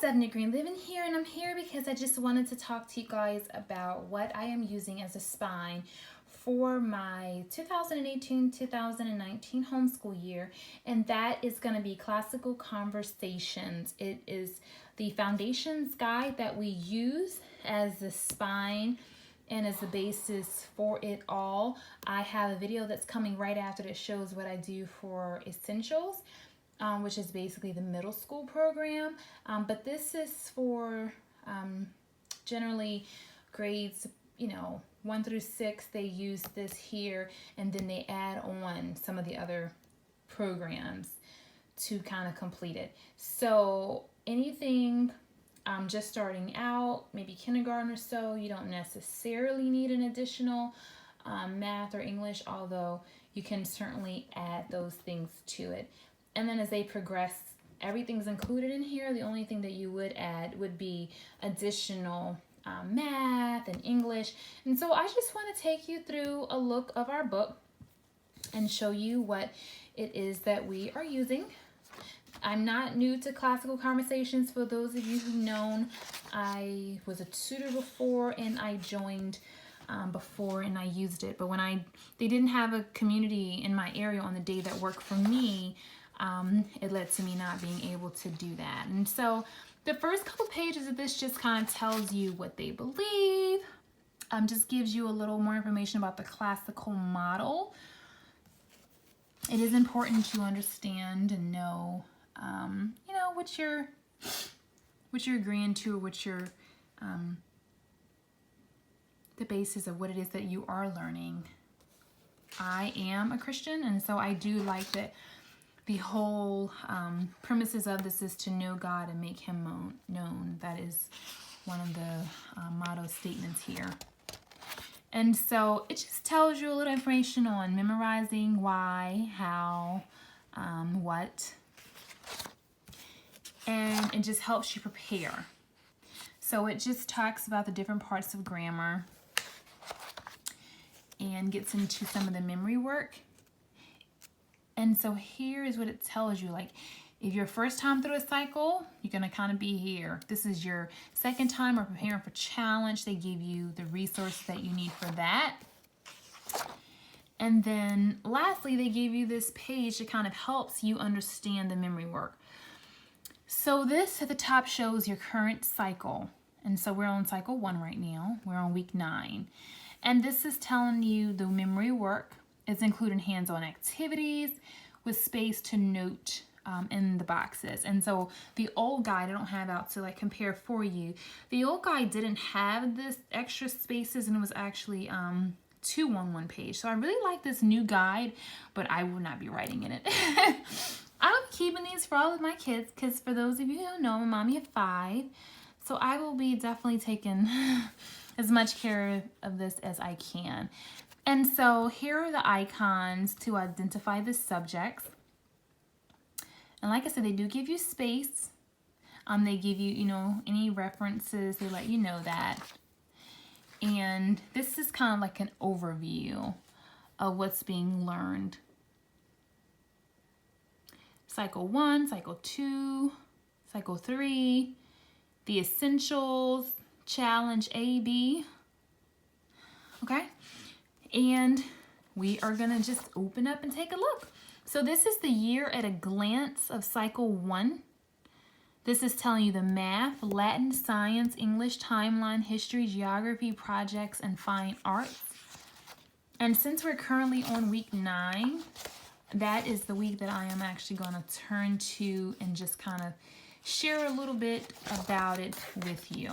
Devin Green living here, and I'm here because I just wanted to talk to you guys about what I am using as a spine for my 2018-2019 homeschool year, and that is going to be Classical Conversations. It is the foundations guide that we use as the spine and as the basis for it all. I have a video that's coming right after that shows what I do for essentials, which is basically the middle school program. But this is for generally grades, 1 through 6. They use this here, and then they add on some of the other programs to kind of complete it. So anything just starting out, maybe kindergarten or so, you don't necessarily need an additional math or English, although you can certainly add those things to it. And then as they progress, everything's included in here. The only thing that you would add would be additional math and English. And so I just want to take you through a look of our book and show you what it is that we are using. I'm not new to Classical Conversations. For those of you who've known, I was a tutor before, and I joined before and I used it. But when they didn't have a community in my area on the day that worked for me, it led to me not being able to do that. And so the first couple pages of this just kind of tells you what they believe, just gives you a little more information about the classical model. It is important to understand and know, what you're agreeing to, or what you're, the basis of what it is that you are learning. I am a Christian, and so I do like that the whole premises of this is to know God and make him known. That is one of the motto statements here. And so it just tells you a little information on memorizing, why, how, what, and it just helps you prepare. So it just talks about the different parts of grammar and gets into some of the memory work. And so here is what it tells you. Like, if you're first time through a cycle, you're going to kind of be here. This is your second time or preparing for challenge. They give you the resources that you need for that. And then lastly, they give you this page that kind of helps you understand the memory work. So this at the top shows your current cycle. And so we're on cycle 1 right now. We're on week 9. And this is telling you the memory work. It's including hands-on activities with space to note in the boxes. And so the old guide, I don't have out to like compare for you. The old guide didn't have this extra spaces, and it was actually 2 on 1 page. So I really like this new guide, but I will not be writing in it. I'm keeping these for all of my kids because for those of you who don't know, I'm a mommy of 5. So I will be definitely taking as much care of this as I can. And so here are the icons to identify the subjects. And like I said, they do give you space. They give you, any references. They let you know that. And this is kind of like an overview of what's being learned. Cycle 1, Cycle 2, Cycle 3, the essentials, challenge A, B. Okay? And we are going to just open up and take a look. So this is the year at a glance of cycle 1. This is telling you the math, Latin, science, English, timeline, history, geography, projects, and fine arts. And since we're currently on week 9, that is the week that I am actually going to turn to and just kind of share a little bit about it with you.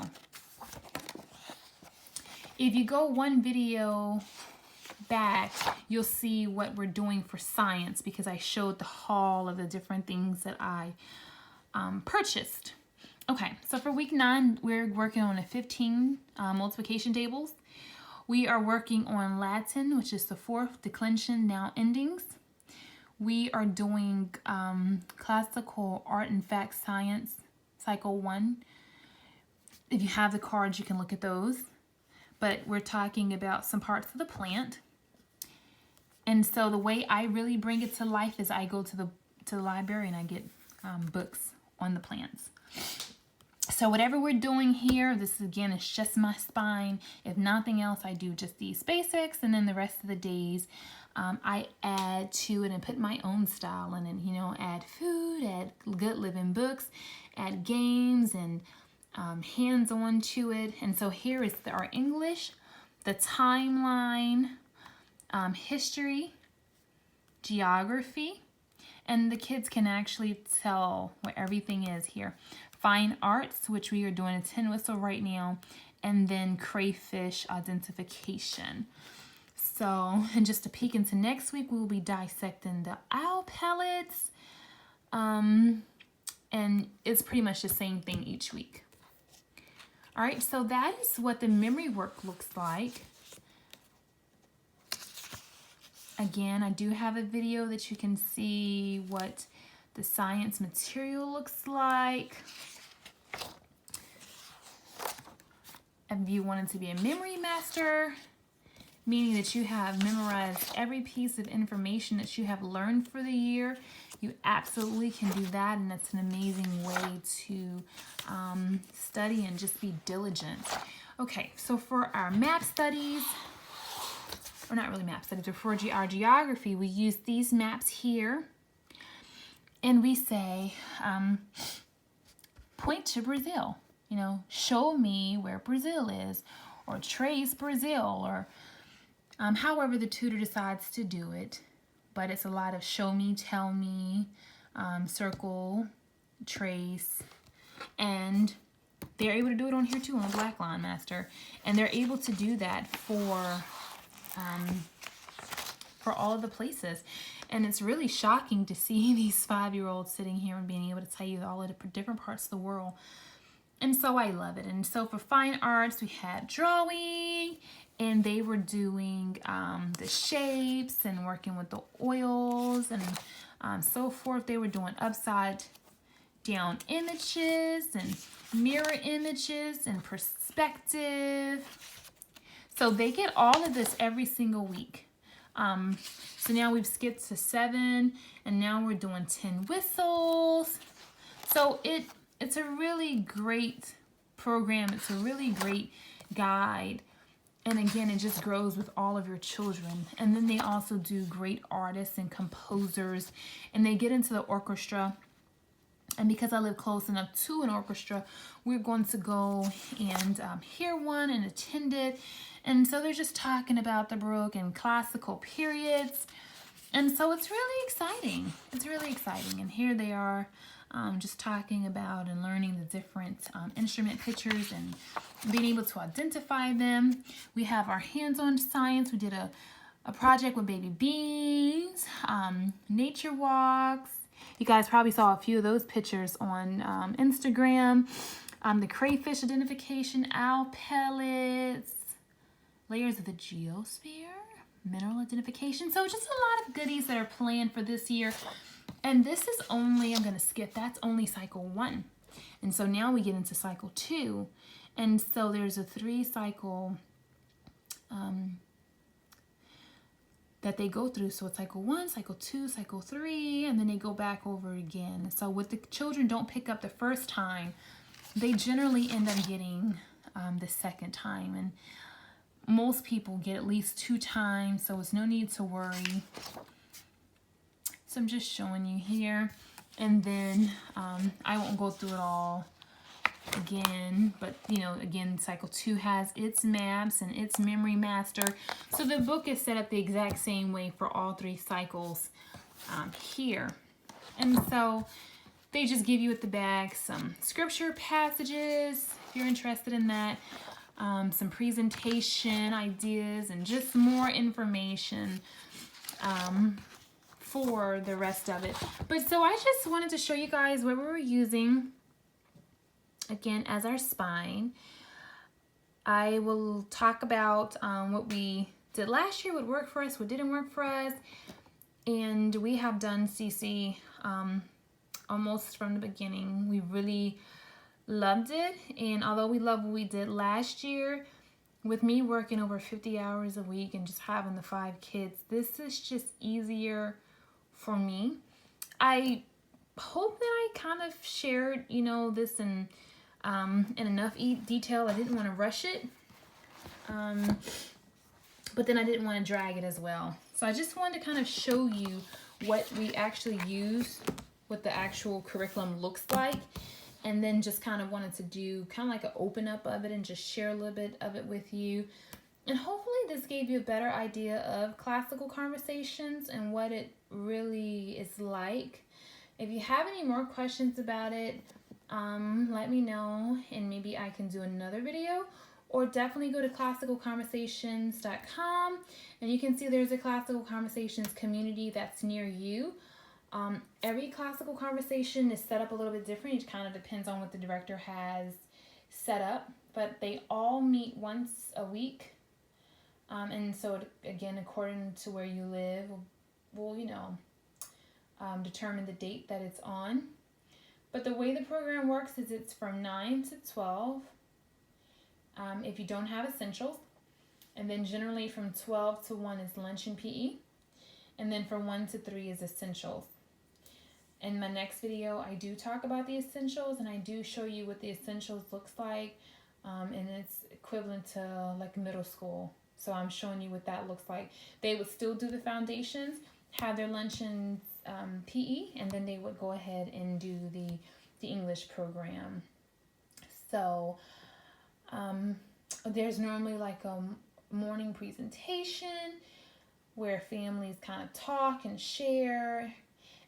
If you go one video back, you'll see what we're doing for science because I showed the haul of the different things that I purchased. Okay, so for week 9, we're working on 15 multiplication tables. We are working on Latin, which is the 4th declension noun endings. We are doing classical art and fact science, cycle 1. If you have the cards, you can look at those. But we're talking about some parts of the plant. And so the way I really bring it to life is I go to the library and I get books on the plants. So whatever we're doing here, this again is just my spine. If nothing else, I do just these basics, and then the rest of the days I add to it and put my own style in it. You know, add food, add good living books, add games, and hands-on to it. And so here is our English, the timeline, history, geography, and the kids can actually tell what everything is here. Fine arts, which we are doing a tin whistle right now, and then crayfish identification. So, and just to peek into next week, we'll be dissecting the owl pellets. And it's pretty much the same thing each week. All right, so that is what the memory work looks like. Again, I do have a video that you can see what the science material looks like. If you wanted to be a memory master, meaning that you have memorized every piece of information that you have learned for the year, you absolutely can do that, and that's an amazing way to study and just be diligent. Okay, so for our map studies, or not really map studies, but for our geography, we use these maps here, and we say, point to Brazil, you know, show me where Brazil is, or trace Brazil, or however the tutor decides to do it. But it's a lot of show me, tell me, circle, trace, and they're able to do it on here too, on the Black Line Master. And they're able to do that for all of the places. And it's really shocking to see these 5-year-olds sitting here and being able to tell you all of the different parts of the world. And so I love it. And so for fine arts, we had drawing, and they were doing the shapes and working with the oils and so forth. They were doing upside down images and mirror images and perspective. So they get all of this every single week. So now we've skipped to 7, and now we're doing 10 whistles. So it's a really great program. It's a really great guide. And again, it just grows with all of your children. And then they also do great artists and composers, and they get into the orchestra. And because I live close enough to an orchestra, we're going to go and hear one and attend it. And so they're just talking about the Baroque and classical periods. And so it's really exciting. It's really exciting. And here they are just talking about and learning the different instrument pictures and being able to identify them. We have our hands-on science. We did a project with baby beans, nature walks. You guys probably saw a few of those pictures on Instagram. The crayfish identification, owl pellets, layers of the geosphere, mineral identification. So just a lot of goodies that are planned for this year. And this is only, I'm going to skip, that's only cycle 1. And so now we get into cycle 2. And so there's a 3-cycle that they go through. So it's cycle 1, cycle 2, cycle 3, and then they go back over again. So what the children don't pick up the first time, they generally end up getting the second time. And most people get at least 2 times, so it's no need to worry. So I'm just showing you here. And then I won't go through it all again, but you know, again, cycle 2 has its maps and its memory master. So the book is set up the exact same way for all 3 cycles here. And so they just give you at the back some scripture passages if you're interested in that, some presentation ideas, and just more information for the rest of it. But so I just wanted to show you guys what we were using again as our spine. I will talk about what we did last year, what worked for us, what didn't work for us. And we have done CC almost from the beginning. We really loved it. And although we love what we did last year, with me working over 50 hours a week and just having the 5 kids, this is just easier for me. I hope that I kind of shared, you know, this in in enough detail. I didn't want to rush it, but then I didn't want to drag it as well. So I just wanted to kind of show you what we actually use, what the actual curriculum looks like, and then just kind of wanted to do kind of like an open up of it and just share a little bit of it with you. And hopefully this gave you a better idea of classical conversations and what it really is like. If you have any more questions about it, let me know and maybe I can do another video. Or definitely go to classicalconversations.com and you can see there's a Classical Conversations community that's near you. Every classical conversation is set up a little bit different. It kind of depends on what the director has set up, but they all meet once a week. And so again, according to where you live, we'll determine the date that it's on. But the way the program works is it's from 9 to 12. If you don't have essentials, and then generally from 12 to 1 is lunch and PE, and then from 1 to 3 is essentials. In my next video, I do talk about the essentials, and I do show you what the essentials looks like, and it's equivalent to like middle school. So I'm showing you what that looks like. They would still do the foundations, have their lunch and PE, and then they would go ahead and do the English program. So there's normally like a morning presentation where families kind of talk and share,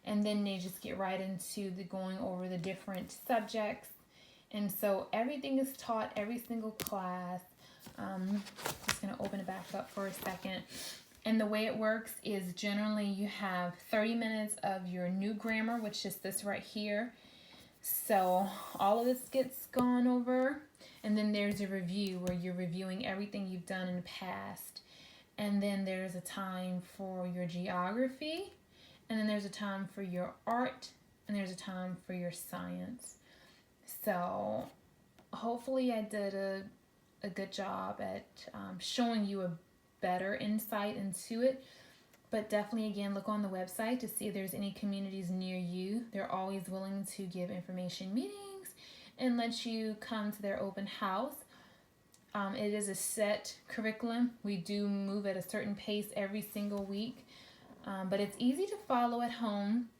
and then they just get right into the going over the different subjects. And so everything is taught, every single class. Just going to open it back up for a second. And the way it works is generally you have 30 minutes of your new grammar, which is this right here. So all of this gets gone over. And then there's a review where you're reviewing everything you've done in the past. And then there's a time for your geography. And then there's a time for your art. And there's a time for your science. So hopefully I did a good job at showing you a better insight into it. But definitely, again, look on the website to see if there's any communities near you. They're always willing to give information meetings and let you come to their open house. It is a set curriculum. We do move at a certain pace every single week, but it's easy to follow at home.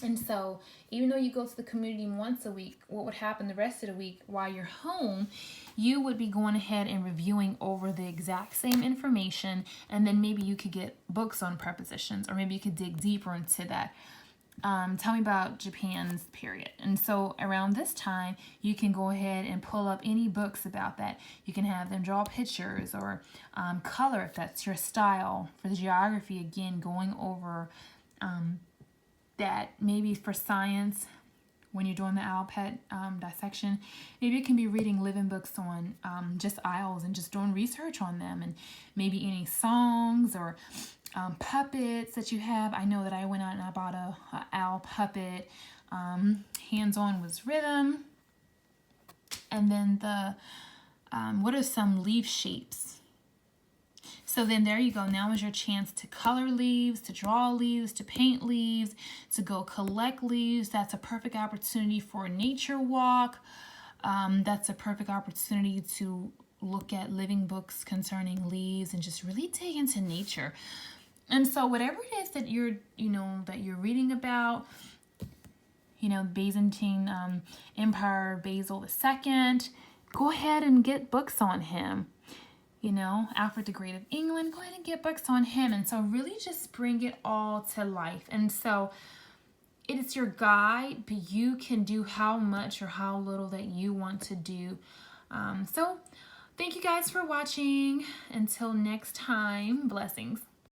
And so even though you go to the community once a week, what would happen the rest of the week while you're home, you would be going ahead and reviewing over the exact same information, and then maybe you could get books on prepositions, or maybe you could dig deeper into that. Tell me about Japan's period. And so around this time, you can go ahead and pull up any books about that. You can have them draw pictures or color if that's your style. For the geography, again, going over that. Maybe for science, when you're doing the owl pet dissection, maybe it can be reading living books on just owls and just doing research on them, and maybe any songs or puppets that you have. I know that I went out and I bought a owl puppet. Hands-on was rhythm. And then the what are some leaf shapes? So then there you go. Now is your chance to color leaves, to draw leaves, to paint leaves, to go collect leaves. That's a perfect opportunity for a nature walk. That's a perfect opportunity to look at living books concerning leaves and just really dig into nature. And so whatever it is that you're reading about, Byzantine Empire, Basil II, go ahead and get books on him. Alfred the Great of England, go ahead and get books on him. And so really just bring it all to life. And so it is your guide, but you can do how much or how little that you want to do. So thank you guys for watching. Until next time, blessings.